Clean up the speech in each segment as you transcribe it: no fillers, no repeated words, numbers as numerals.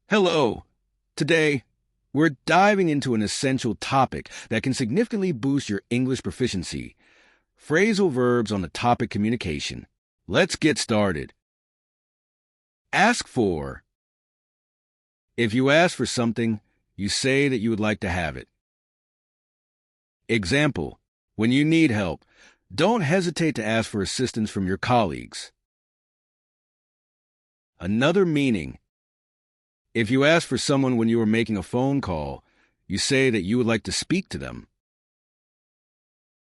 Hello. Today, we're diving into an essential topic that can significantly boost your English proficiency: phrasal verbs on the topic communication. Let's get started. Ask for. If you ask for something, you say that you would like to have it. Example: when you need help, don't hesitate to ask for assistance from your colleagues. Another meaning: if you ask for someone when you are making a phone call, you say that you would like to speak to them.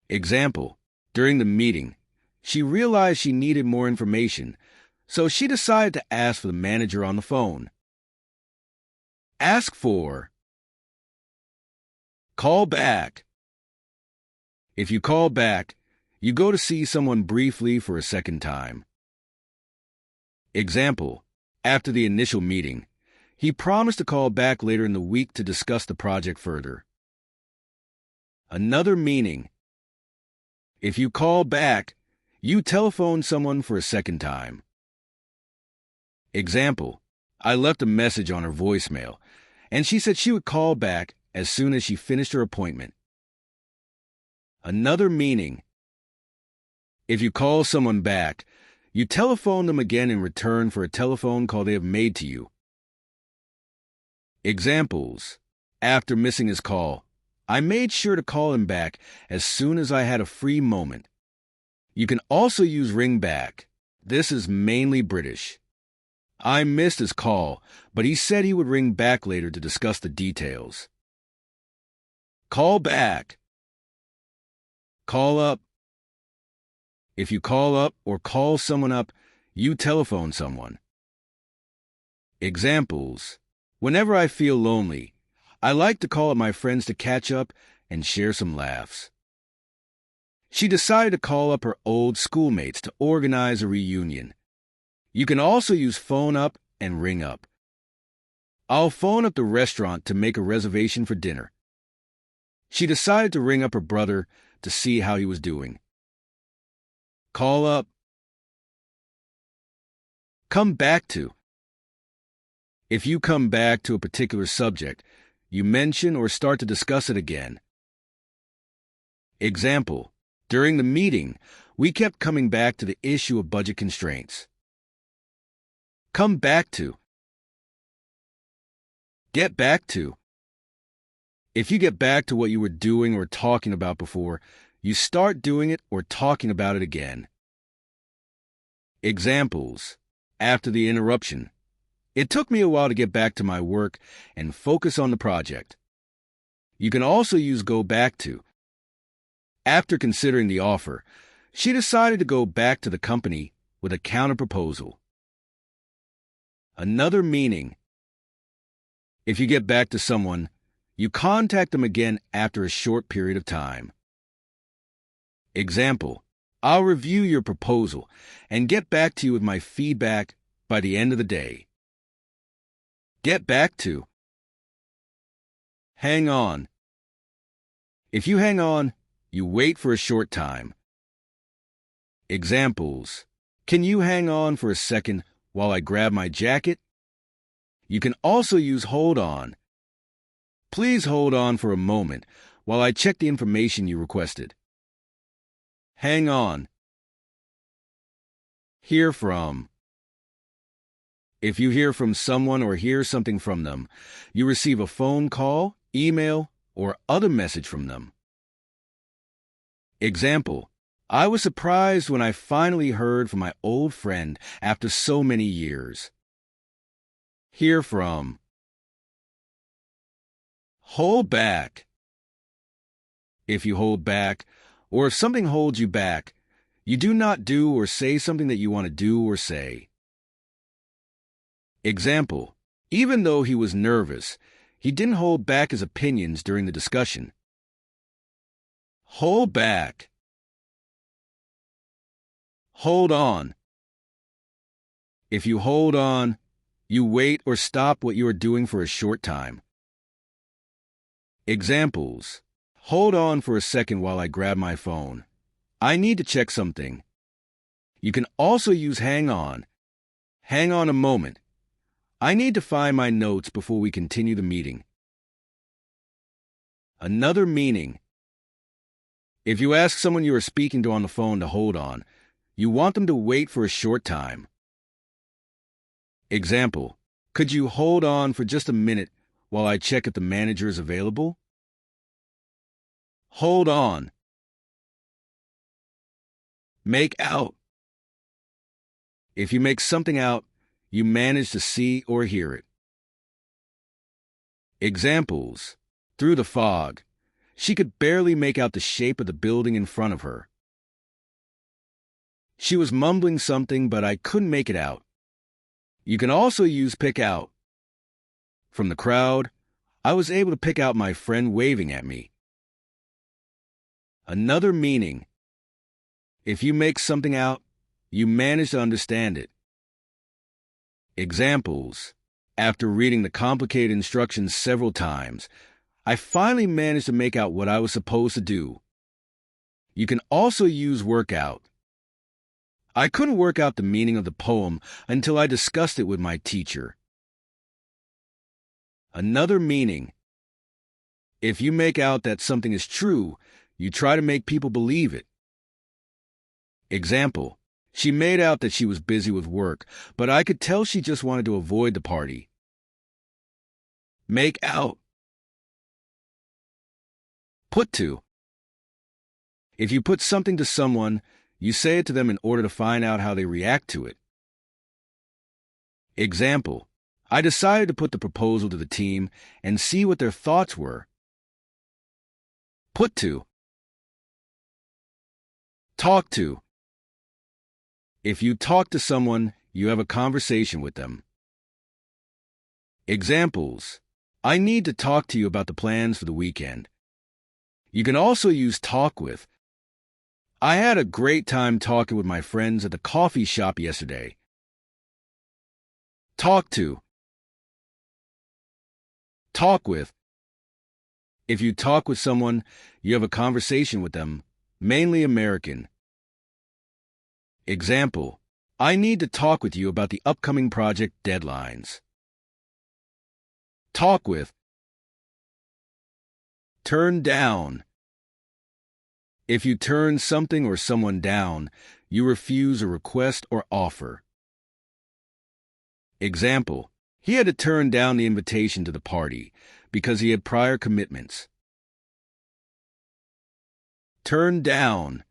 Example: during the meeting, she realized she needed more information, so she decided to ask for the manager on the phone. Ask for. Call back. If you call back, you go to see someone briefly for a second time. Example: after the initial meeting, he promised to call back later in the week to discuss the project further. Another meaning: if you call back, you telephone someone for a second time. Example: I left a message on her voicemail, and she said she would call back as soon as she finished her appointment. Another meaning: if you call someone back, you telephone them again in return for a telephone call they have made to you. Examples: after missing his call, I made sure to call him back as soon as I had a free moment. You can also use ring back. This is mainly British. I missed his call, but he said he would ring back later to discuss the details. Call back. Call up. If you call up or call someone up, you telephone someone. Examples: whenever I feel lonely, I like to call up my friends to catch up and share some laughs. She decided to call up her old schoolmates to organize a reunion. You can also use phone up and ring up. I'll phone up the restaurant to make a reservation for dinner. She decided to ring up her brother to see how he was doing. Call up. Come back to. If you come back to a particular subject, you mention or start to discuss it again. Example: during the meeting, we kept coming back to the issue of budget constraints. Come back to. Get back to. If you get back to what you were doing or talking about before, you start doing it or talking about it again. Examples: after the interruption, it took me a while to get back to my work and focus on the project. You can also use go back to. After considering the offer, she decided to go back to the company with a counterproposal. Another meaning: if you get back to someone, you contact them again after a short period of time. Example: I'll review your proposal and get back to you with my feedback by the end of the day. Get back to. Hang on. If you hang on, you wait for a short time. Examples: can you hang on for a second while I grab my jacket? You can also use hold on. Please hold on for a moment while I check the information you requested. Hang on. Hear from. If you hear from someone or hear something from them, you receive a phone call, email, or other message from them. Example: I was surprised when I finally heard from my old friend after so many years. Hear from. Hold back. If you hold back, or if something holds you back, you do not do or say something that you want to do or say. Example: even though he was nervous, he didn't hold back his opinions during the discussion. Hold back. Hold on. If you hold on, you wait or stop what you are doing for a short time. Examples: hold on for a second while I grab my phone. I need to check something. You can also use hang on. Hang on a moment. I need to find my notes before we continue the meeting. Another meaning. If you ask someone you are speaking to on the phone to hold on, you want them to wait for a short time. Example, could you hold on for just a minute while I check if the manager is available? Hold on. Make out. If you make something out, you manage to see or hear it. Examples. Through the fog, she could barely make out the shape of the building in front of her. She was mumbling something, but I couldn't make it out. You can also use pick out. From the crowd, I was able to pick out my friend waving at me. Another meaning. If you make something out, you manage to understand it. Examples. After reading the complicated instructions several times, I finally managed to make out what I was supposed to do. You can also use work out. I couldn't work out the meaning of the poem until I discussed it with my teacher. Another meaning. If you make out that something is true, you try to make people believe it. Example. She made out that she was busy with work, but I could tell she just wanted to avoid the party. Make out. Put to. If you put something to someone, you say it to them in order to find out how they react to it. Example. I decided to put the proposal to the team and see what their thoughts were. Put to. Talk to. If you talk to someone, you have a conversation with them. Examples. I need to talk to you about the plans for the weekend. You can also use talk with. I had a great time talking with my friends at the coffee shop yesterday. Talk to. Talk with. If you talk with someone, you have a conversation with them, mainly American. Example. I need to talk with you about the upcoming project deadlines. Talk with. Turn down. If you turn something or someone down, you refuse a request or offer. Example. He had to turn down the invitation to the party because he had prior commitments. Turn down.